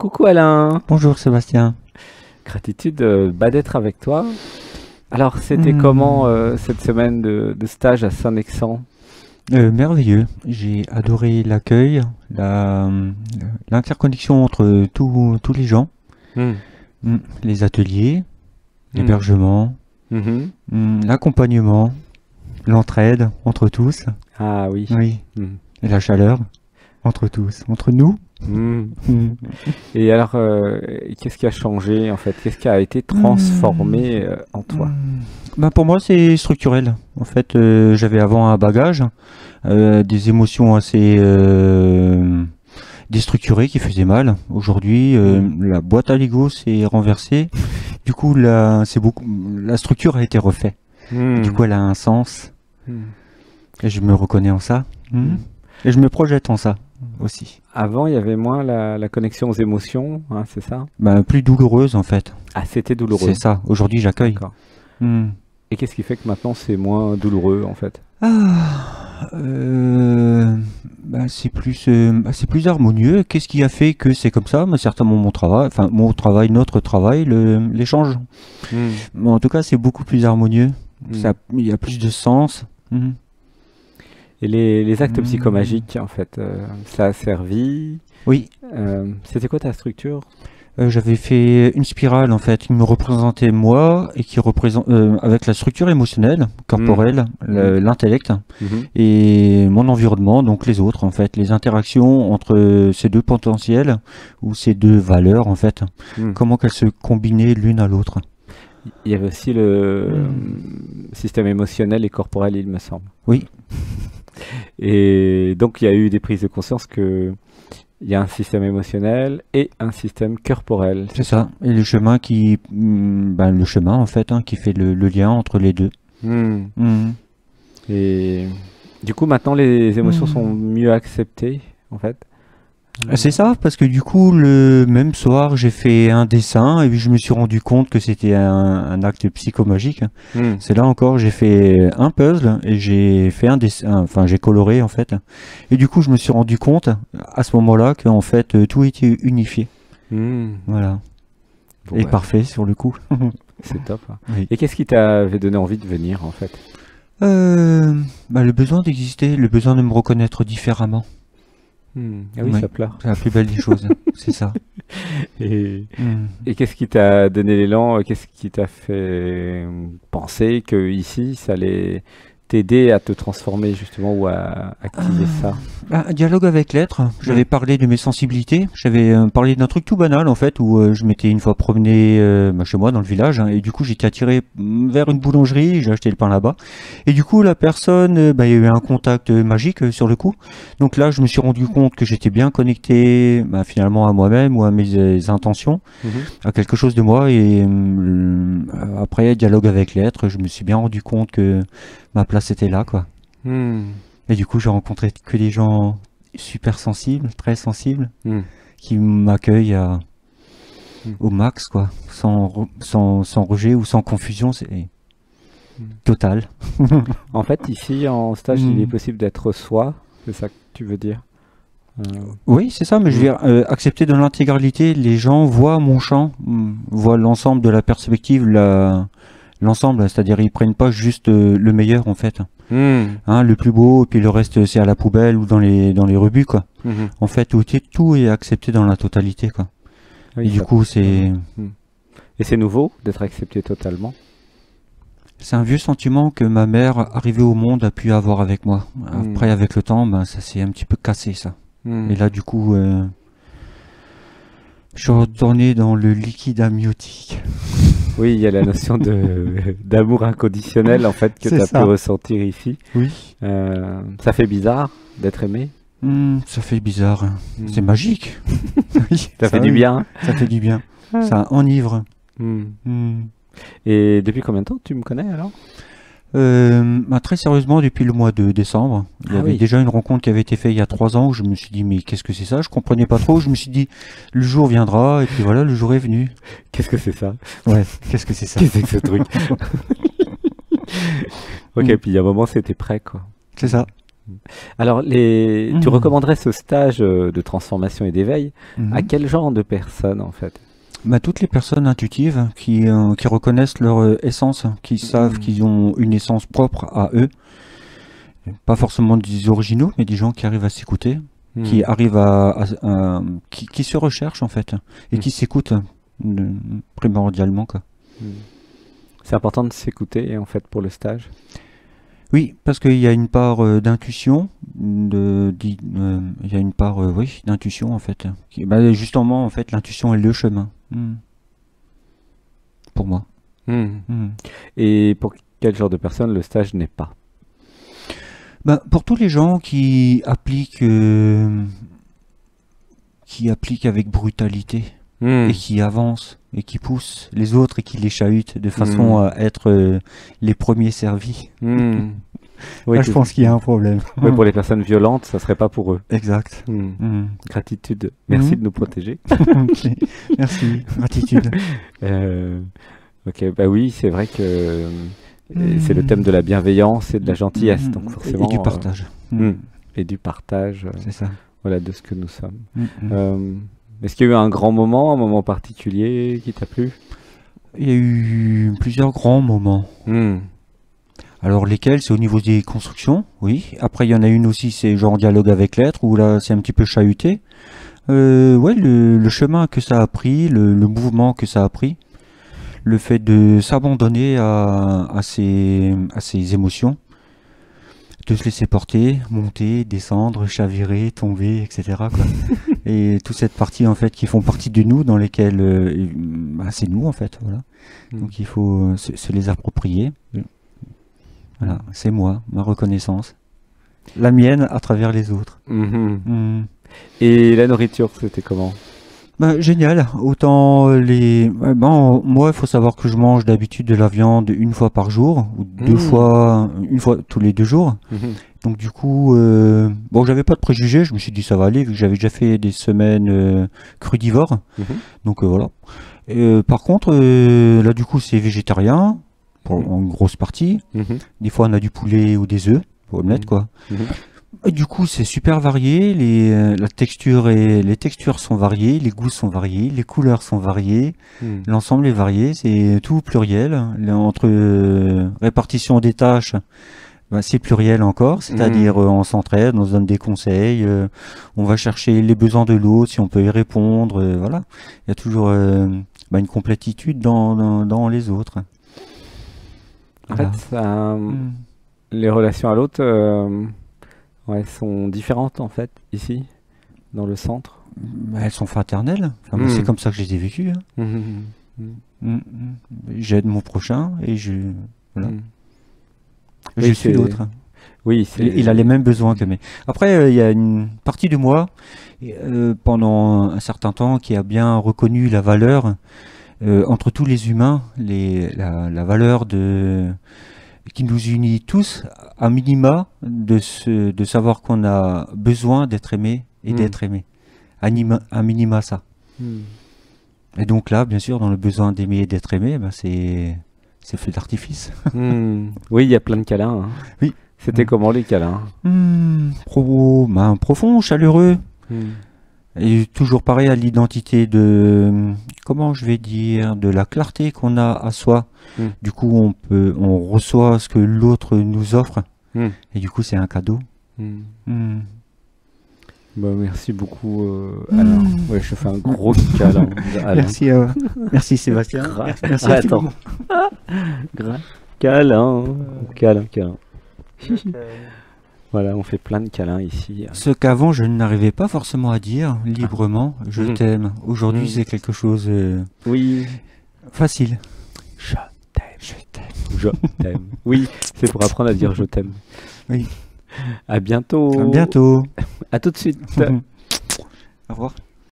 Coucou Alain, Bonjour Sébastien. gratitude d'être avec toi. Alors, c'était comment Hmm, cette semaine de stage à Saint-Nexan? Merveilleux. J'ai adoré l'accueil, l'interconnexion entre tous les gens, Hmm, les ateliers, hmm, l'hébergement, mhm. l'accompagnement, l'entraide entre tous. Ah oui. Oui, Hmm, et la chaleur entre tous, entre nous. hmm. Hmm. Et alors, qu'est-ce qui a changé en fait? Qu'est-ce qui a été Hmm, transformé en toi? hmm. Ben, pour moi, c'est structurel. En fait, j'avais avant un bagage, des émotions assez déstructurées qui faisaient mal. Aujourd'hui, Hmm, la boîte à Lego s'est renversée. Du coup, la structure a été refaite. Et du hmm, coup, elle a un sens. hmm, Et je me reconnais en ça. hmm. Et je me projette en ça aussi. Avant, il y avait moins la connexion aux émotions, hein, c'est ça? Ben, plus douloureuse, en fait. Ah, c'était C'est douloureux. ça. Aujourd'hui, j'accueille. D'accord. Hmm. Et qu'est-ce qui fait que maintenant c'est moins douloureux en fait? Ah, c'est plus harmonieux. Qu'est-ce qui a fait que c'est comme ça? Ben, certainement mon travail, enfin mon travail, notre travail, l'échange. Hmm, Mais en tout cas, c'est beaucoup plus harmonieux. hmm. Il y a plus de sens. Mhm. Et les actes Mhm. psychomagiques, en fait, ça a servi. Oui, C'était quoi ta structure? j'avais fait une spirale en fait qui me représentait moi et qui représente avec la structure émotionnelle, Hmm, corporelle, hmm, l'intellect mhm, et mon environnement, donc les autres en fait, les interactions entre ces deux potentiels ou ces deux valeurs en fait, hmm. comment qu'elles se combinaient l'une à l'autre. Il y avait aussi le Hmm. système émotionnel et corporel, il me semble. Oui, Et donc, il y a eu des prises de conscience que il y a un système émotionnel et un système corporel, c'est c'est ça? ça. Et le chemin en fait qui fait le lien entre les deux. Hmm. Hmm. Et du coup, maintenant, les émotions sont Hmm. mieux acceptées, en fait. C'est ça, parce que du coup, le même soir, j'ai fait un dessin et puis je me suis rendu compte que c'était un acte psychomagique. Hmm, C'est là encore, j'ai fait un puzzle et j'ai fait un dessin, enfin j'ai coloré en fait. Et du coup, je me suis rendu compte à ce moment-là qu'en fait tout était unifié. hmm. Voilà. Bon, Et bah, parfait sur le coup. c'est top, hein. Oui. Et qu'est-ce qui t'avait donné envie de venir, en fait? Euh, le besoin d'exister, le besoin de me reconnaître différemment. Ah oui, Oui, ça pleure. c'est la plus belle des choses. C'est ça. Et, Hmm. et qu'est-ce qui t'a donné l'élan? Qu'est-ce qui t'a fait penser que ici, ça allait t'aider à te transformer justement ou à activer ça? Un dialogue avec l'être. Hmm, J'avais parlé de mes sensibilités. J'avais parlé d'un truc tout banal en fait où je m'étais une fois promené chez moi dans le village et du coup j'étais attiré vers une boulangerie. J'ai acheté le pain là-bas et du coup la personne, il y a eu un contact magique sur le coup. Donc là je me suis rendu compte que j'étais bien connecté finalement à moi-même ou à mes intentions, mhm, à quelque chose de moi et après dialogue avec l'être, je me suis bien rendu compte que ma place était là quoi. hmm, Et du coup, j'ai rencontré que des gens super sensibles, très sensibles, hmm, qui m'accueillent hmm, au max, quoi, sans rejet ou sans confusion, c'est hmm. total. En fait, ici, en stage, il est Hmm. possible d'être soi, c'est ça que tu veux dire? Euh, Oui, c'est ça, mais je hmm, veux dire, accepter dans l'intégralité, les gens voient mon champ, voient l'ensemble de la perspective, l'ensemble, c'est-à-dire ils prennent pas juste le meilleur en fait, hmm, hein, le plus beau, et puis le reste c'est à la poubelle ou dans les rebuts, quoi. mhm. En fait, tout est accepté dans la totalité, quoi. Oui, Et du ça. coup, Hmm. Et c'est nouveau d'être accepté totalement. c'est un vieux sentiment que ma mère, arrivée au monde, a pu avoir avec moi. Après, Hmm, avec le temps, ça s'est un petit peu cassé, ça. Et hmm. là, du coup, je suis retourné dans le liquide amniotique. Oui, il y a la notion de d'amour inconditionnel en fait que tu C'est as pu ça. ressentir ici. Oui. Ça fait bizarre d'être aimé. Ça fait bizarre. C'est Hmm. magique. Oui, Ça fait du oui. bien. Ça fait du bien. Ah. Ça enivre. Hmm. Hmm. Et depuis combien de temps tu me connais alors? Très sérieusement, depuis le mois de décembre, il y Ah avait oui. déjà une rencontre qui avait été faite il y a 3 ans où je me suis dit, mais qu'est-ce que c'est ça? Je comprenais pas trop. Je me suis dit, le jour viendra, et puis voilà, le jour est venu. Qu'est-ce que c'est ça? Ouais, qu'est-ce que c'est ça? Qu'est-ce que c'est que ce truc? Ok, Mm, puis il y a un moment c'était prêt quoi. c'est ça. Alors, tu Mhm. recommanderais ce stage de transformation et d'éveil à Mhm. quel genre de personnes, en fait? Bah, toutes les personnes intuitives qui reconnaissent leur essence, qui savent Mm. qu'ils ont une essence propre à eux, pas forcément des originaux, mais des gens qui arrivent à s'écouter, qui Mm. arrivent qui se recherchent en fait, et Mm. qui s'écoutent primordialement, quoi. Mm. C'est important de s'écouter, en fait, pour le stage. Oui, parce qu'il y a une part d'intuition, il y a une part, oui, d'intuition en fait. Bah, justement, en fait, l'intuition est le chemin. Pour moi. Mm. Hmm. Et pour quel genre de personnes le stage n'est pas? Bah, pour tous les gens qui appliquent avec brutalité Mm. et qui avancent et qui poussent les autres et qui les chahutent de façon à être les premiers servis. Mm. Oui, Là, je pense qu'il y a un problème. oui, pour les personnes violentes, ça serait pas pour eux. Exact. Mm. Hmm. Gratitude. Merci Mhm. de nous protéger. Ok. Merci. Gratitude. Euh, ok, bah oui, c'est vrai que c'est le thème de la bienveillance et de la gentillesse, donc forcément. Et du partage. Et du partage, C'est ça. voilà, de ce que nous sommes. Mm. Est-ce qu'il y a eu un grand moment, un moment particulier qui t'a plu? Il y a eu plusieurs grands moments. Hmm. Alors lesquels? C'est au niveau des constructions, oui. Après il y en a une aussi, c'est genre dialogue avec l'être, où là c'est un petit peu chahuté. Ouais, le chemin que ça a pris, le mouvement que ça a pris, le fait de s'abandonner à ses émotions, de se laisser porter, monter, descendre, chavirer, tomber, etc., quoi. Et toute cette partie en fait qui font partie de nous, dans lesquelles bah, c'est nous en fait, voilà. Mm. Donc il faut se les approprier. Voilà, c'est moi, ma reconnaissance. La mienne à travers les autres. Mhm. Hmm. Et la nourriture, c'était comment? Bah, génial. Autant moi, il faut savoir que je mange d'habitude de la viande une fois par jour, ou une fois tous les 2 jours. Mhm. Donc du coup, bon, j'avais pas de préjugés, je me suis dit ça va aller, vu que j'avais déjà fait des semaines crudivores. Mhm. Donc voilà. Par contre, là du coup, c'est végétarien, en grosse partie. Mhm. Des fois, on a du poulet ou des œufs, pour le mettre, quoi. Mhm. Et du coup, c'est super varié. Les textures sont variées, les goûts sont variés, les couleurs sont variées, Mhm. l'ensemble est varié. C'est tout pluriel. Entre répartition des tâches, bah, c'est pluriel encore, c'est-à-dire on s'entraide, on se donne des conseils, on va chercher les besoins de l'autre, si on peut y répondre. Voilà, il y a toujours bah, une complétitude dans les autres. En Voilà. fait, les relations à l'autre ouais, sont différentes, en fait, ici, dans le centre. Elles sont fraternelles. Enfin, moi, c'est Mm. comme ça que je les ai vécues. Hein. Mhm. Mm, mm. J'aide mon prochain et voilà. Mm. Je Oui, suis l'autre. Oui, c'est... Il a les mêmes besoins que mes. Après, il y a une partie de moi, pendant un certain temps, qui a bien reconnu la valeur entre tous les humains, la valeur qui nous unit tous, à minima, de savoir qu'on a besoin d'être aimé et d'être aimé. À minima ça. Mm. Et donc là, bien sûr, dans le besoin d'aimer et d'être aimé, ben c'est feu d'artifice. Mm. Oui, il y a plein de câlins. Hein. Oui. C'était comment les câlins? Profond, chaleureux. Mm. Et toujours pareil à l'identité comment je vais dire, de la clarté qu'on a à soi. Mm. Du coup, on reçoit ce que l'autre nous offre. Mm. Et du coup, c'est un cadeau. Mm. Bah, merci beaucoup, Alain. Ouais, je te fais un gros câlin, Alain. Merci Sébastien. Merci à Attends. Câlin. Câlin. Voilà, on fait plein de câlins ici. Ce qu'avant je n'arrivais pas forcément à dire librement, je Mhm. t'aime. Aujourd'hui, Mhm. c'est quelque chose Oui. facile. Je t'aime. Oui, c'est pour apprendre à dire je t'aime. Oui. À bientôt. À bientôt. À tout de suite. Au revoir.